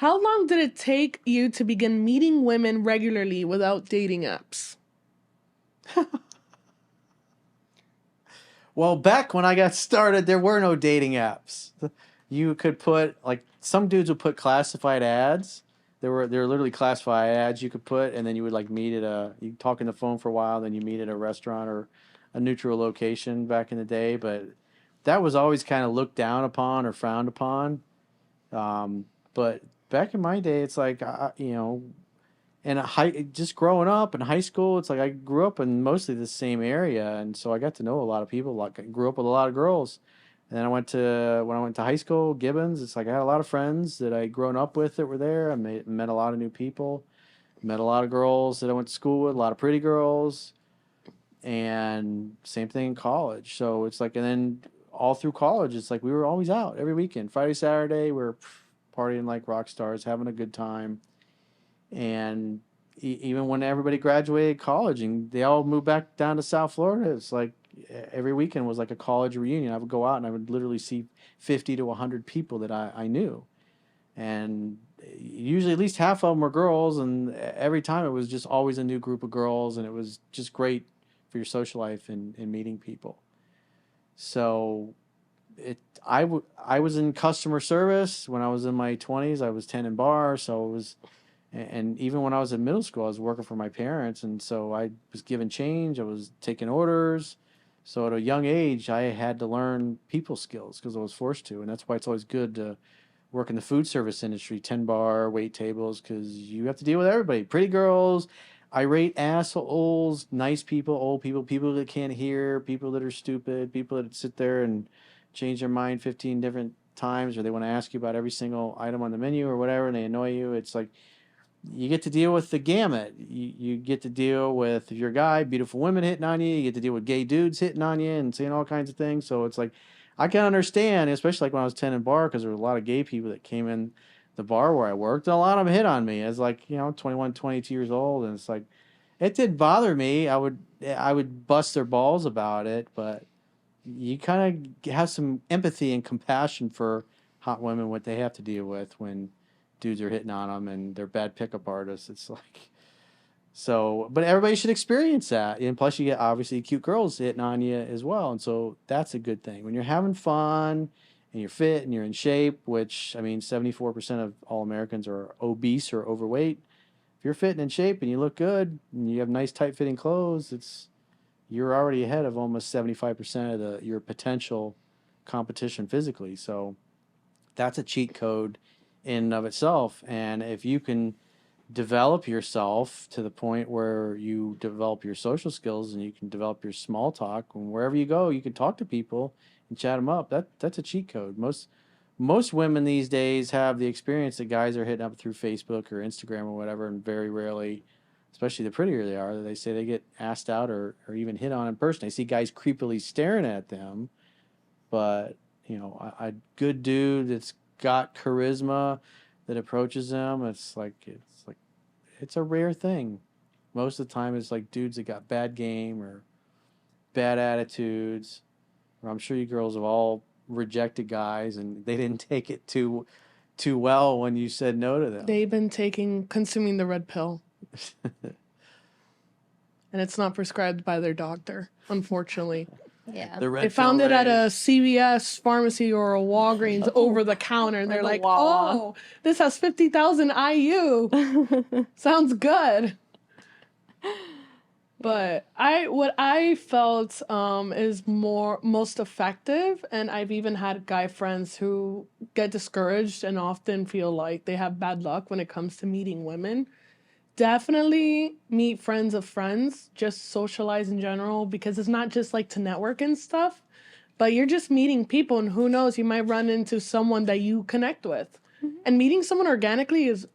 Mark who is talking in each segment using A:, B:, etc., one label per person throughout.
A: How long did it take you to begin meeting women regularly without dating apps?
B: Well, back when I got started, there were no dating apps. You could put like some dudes would put classified ads. There were literally classified ads you could put, and then you would like meet at you talk on the phone for a while, then you meet at a restaurant or a neutral location back in the day. But that was always kind of looked down upon or frowned upon. But back in my day, it's like and just growing up in high school, it's like I grew up in mostly the same area, and so I got to know a lot of people. Like I grew up with a lot of girls, and then when I went to high school, Gibbons. It's like I had a lot of friends that I grown up with that were there. I met a lot of new people, met a lot of girls that I went to school with, a lot of pretty girls, and same thing in college. So it's like, and then all through college, it's like we were always out every weekend, Friday, Saturday. We were partying like rock stars, having a good time. And even when everybody graduated college and they all moved back down to South Florida, it's like every weekend was like a college reunion. I would go out and I would literally see 50 to 100 people that I knew. And usually at least half of them were girls. And every time it was just always a new group of girls. And it was just great for your social life and meeting people. So I was in customer service when I was in my 20s. I was tending bar, so it was, and even when I was in middle school, I was working for my parents, and so I was given change. I was taking orders. So at a young age, I had to learn people skills because I was forced to, and that's why it's always good to work in the food service industry, 10 bar, wait tables, because you have to deal with everybody. Pretty girls, irate assholes, nice people, old people, people that can't hear, people that are stupid, people that sit there and change their mind 15 different times, or they want to ask you about every single item on the menu or whatever, and they annoy you. It's like you get to deal with the gamut. You get to deal with, if you're a guy, beautiful women hitting on you. You get to deal with gay dudes hitting on you and saying all kinds of things. So it's like, I can understand, especially like when I was tending bar, because there were a lot of gay people that came in the bar where I worked, and a lot of them hit on me as like, 21, 22 years old. And it's like, it did bother me. I would bust their balls about it, but you kind of have some empathy and compassion for hot women, what they have to deal with when dudes are hitting on them and they're bad pickup artists. It's like, so, but everybody should experience that. And plus, you get obviously cute girls hitting on you as well. And so that's a good thing. When you're having fun and you're fit and you're in shape, which, I mean, 74% of all Americans are obese or overweight. If you're fit and in shape and you look good and you have nice, tight fitting clothes, you're already ahead of almost 75% of your potential competition physically. So that's a cheat code in and of itself. And if you can develop yourself to the point where you develop your social skills and you can develop your small talk, and wherever you go, you can talk to people and chat them up. That's a cheat code. Most women these days have the experience that guys are hitting up through Facebook or Instagram or whatever, and very rarely, especially the prettier they are, they say they get asked out or even hit on in person. I see guys creepily staring at them, but a good dude that's got charisma that approaches them, it's a rare thing. Most of the time, it's like dudes that got bad game or bad attitudes. Or I'm sure you girls have all rejected guys, and they didn't take it too well when you said no to them.
A: They've been consuming the red pill, and it's not prescribed by their doctor, unfortunately.
C: Yeah.
A: They found it at a CVS pharmacy or a Walgreens over the counter, and they're like, "Oh, this has 50,000 IU. Sounds good." But what I felt is most effective, and I've even had guy friends who get discouraged and often feel like they have bad luck when it comes to meeting women. Definitely meet friends of friends, just socialize in general, because it's not just like to network and stuff, but you're just meeting people, and who knows, you might run into someone that you connect with. Mm-hmm. And meeting someone organically is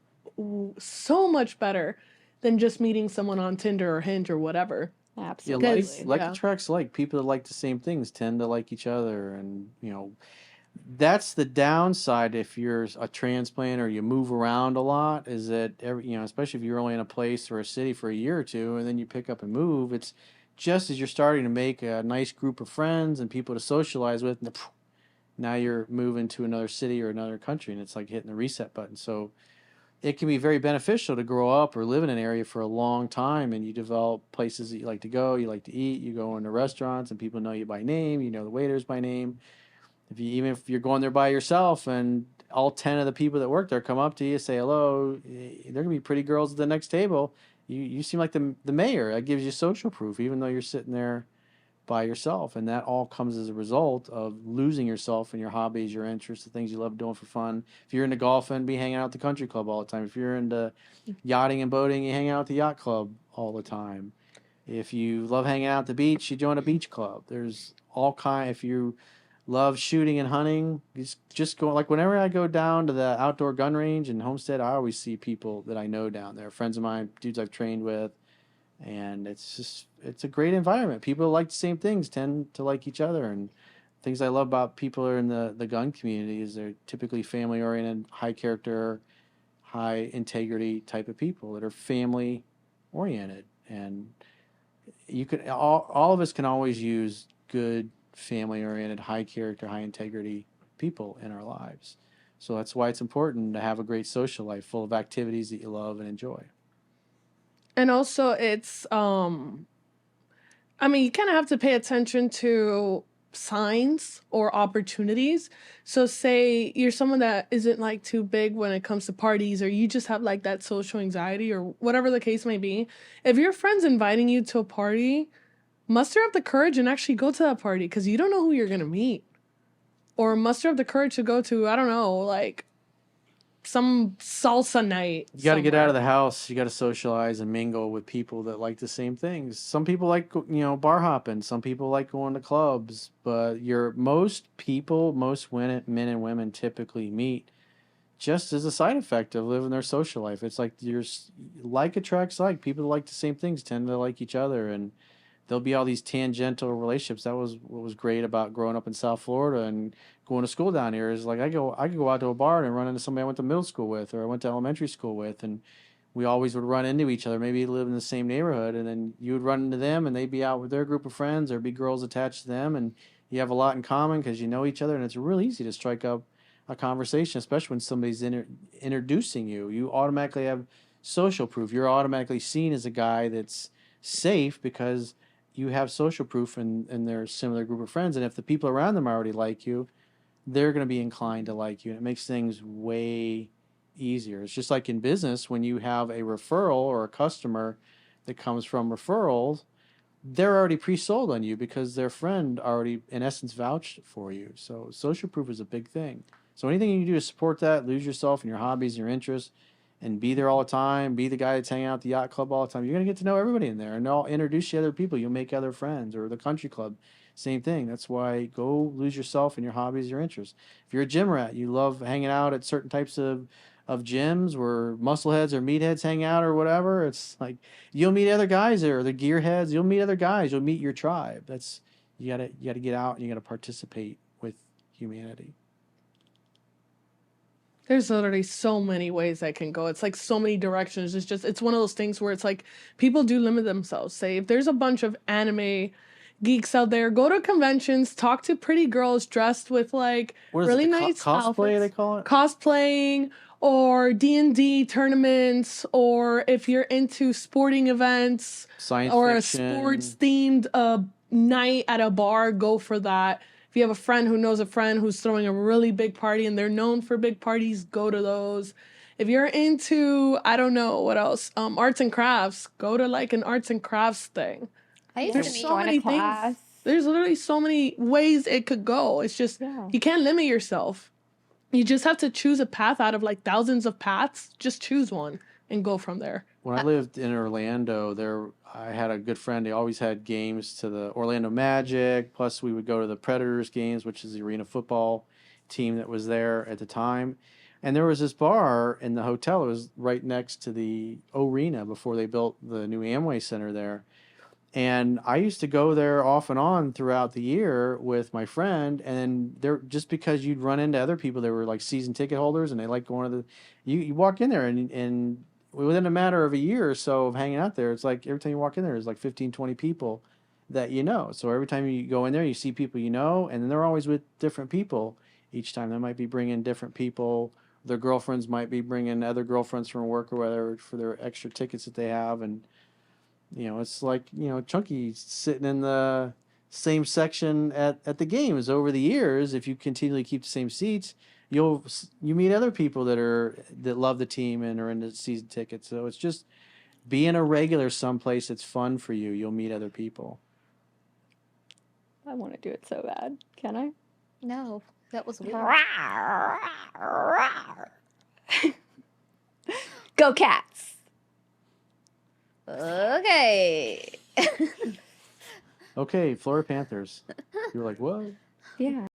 A: so much better than just meeting someone on Tinder or Hinge or whatever.
C: Absolutely.
B: Yeah, like attracts like. People that like the same things tend to like each other, and that's the downside if you're a transplant or you move around a lot, is that especially if you're only in a place or a city for a year or two and then you pick up and move, it's just as you're starting to make a nice group of friends and people to socialize with, and now you're moving to another city or another country, and it's like hitting the reset button. So it can be very beneficial to grow up or live in an area for a long time, and you develop places that you like to go, you like to eat, you go into restaurants and people know you by name, you know the waiters by name. If you even if you're going there by yourself and all 10 of the people that work there come up to you, say hello, they're gonna be pretty girls at the next table. You seem like the mayor. That gives you social proof, even though you're sitting there by yourself. And that all comes as a result of losing yourself in your hobbies, your interests, the things you love doing for fun. If you're into golfing, be hanging out at the country club all the time. If you're into yachting and boating, you hang out at the yacht club all the time. If you love hanging out at the beach, you join a beach club. There's all kind. If you love shooting and hunting, just go, like whenever I go down to the outdoor gun range in Homestead, I always see people that I know down there, friends of mine, dudes I've trained with, and it's a great environment. People who like the same things tend to like each other, and things I love about people who are in the gun community is they're typically family oriented, high character, high integrity type of people that are family oriented. And you could all of us can always use good family oriented, high character, high integrity people in our lives. So that's why it's important to have a great social life full of activities that you love and enjoy.
A: And also it's I mean, you kind of have to pay attention to signs or opportunities. So say you're someone that isn't like too big when it comes to parties, or you just have like that social anxiety or whatever the case may be. If your friend's inviting you to a party, muster up the courage and actually go to that party, because you don't know who you're going to meet. Or muster up the courage to go to, I don't know, like some salsa night
B: You got to get out of
A: somewhere.
B: the house. You got to socialize and mingle with people that like the same things. Some people like, bar hopping. Some people like going to clubs. But most people, most men and women typically meet just as a side effect of living their social life. It's like like attracts like. People that like the same things tend to like each other, and there'll be all these tangential relationships. That was what was great about growing up in South Florida and going to school down here. Is like I could go out to a bar and run into somebody I went to middle school with or I went to elementary school with, and we always would run into each other. Maybe live in the same neighborhood, and then you would run into them, and they'd be out with their group of friends. There'd be girls attached to them, and you have a lot in common because you know each other, and it's real easy to strike up a conversation, especially when somebody's introducing you. You automatically have social proof. You're automatically seen as a guy that's safe because you have social proof and they're a similar group of friends. And if the people around them already like you, they're going to be inclined to like you. And it makes things way easier. It's just like in business, when you have a referral or a customer that comes from referrals, they're already pre-sold on you because their friend already, in essence, vouched for you. So social proof is a big thing. So anything you can do to support that, lose yourself in your hobbies and your interests, and be there all the time, be the guy that's hanging out at the yacht club all the time. You're gonna get to know everybody in there, and they'll introduce you to other people. You'll make other friends, or the country club, same thing. That's why go lose yourself in your hobbies, your interests. If you're a gym rat, you love hanging out at certain types of gyms where muscleheads or meatheads hang out or whatever. It's like you'll meet other guys there, or the gearheads. You'll meet other guys. You'll meet your tribe. That's you gotta get out and you gotta participate with humanity.
A: There's literally so many ways that can go. It's like so many directions. It's one of those things where it's like people do limit themselves. Say if there's a bunch of anime geeks out there, go to conventions, talk to pretty girls dressed with like
B: What is it?
A: really
B: The
A: nice
B: cosplay they
A: outfits,
B: call it?
A: cosplaying, or D&D tournaments, or if you're into sporting events
B: Science
A: or a sports
B: fiction.
A: themed night at a bar, go for that. If you have a friend who knows a friend who's throwing a really big party and they're known for big parties, go to those. If you're into, I don't know what else, arts and crafts, go to like an arts and crafts thing.
C: I used
A: There's
C: to
A: so
C: join a
A: many things.
C: class.
A: There's literally so many ways it could go. It's just,
C: Yeah.
A: you can't limit yourself. You just have to choose a path out of like thousands of paths. Just choose one and go from there.
B: When I lived in Orlando, I had a good friend. He always had games to the Orlando Magic. Plus, we would go to the Predators games, which is the arena football team that was there at the time. And there was this bar in the hotel. It was right next to the arena before they built the new Amway Center there. And I used to go there off and on throughout the year with my friend, and there just because you'd run into other people that were like season ticket holders, and they like going to the, you walk in there and within a matter of a year or so of hanging out there, it's like every time you walk in there, there's like 15, 20 people that you know. So every time you go in there, you see people you know, and then they're always with different people each time. They might be bringing different people their girlfriends might be bringing other girlfriends from work or whatever for their extra tickets that they have, and it's like Chunky sitting in the same section at the games. Over the years, if you continually keep the same seats, you meet other people that love the team and are into season tickets. So it's just being a regular someplace that's fun for you. You'll meet other people.
C: I want to do it so bad. Can I?
D: No, that was weird.
C: Go Cats!
D: Okay.
B: Okay, Florida Panthers. You were like, what?
C: Yeah.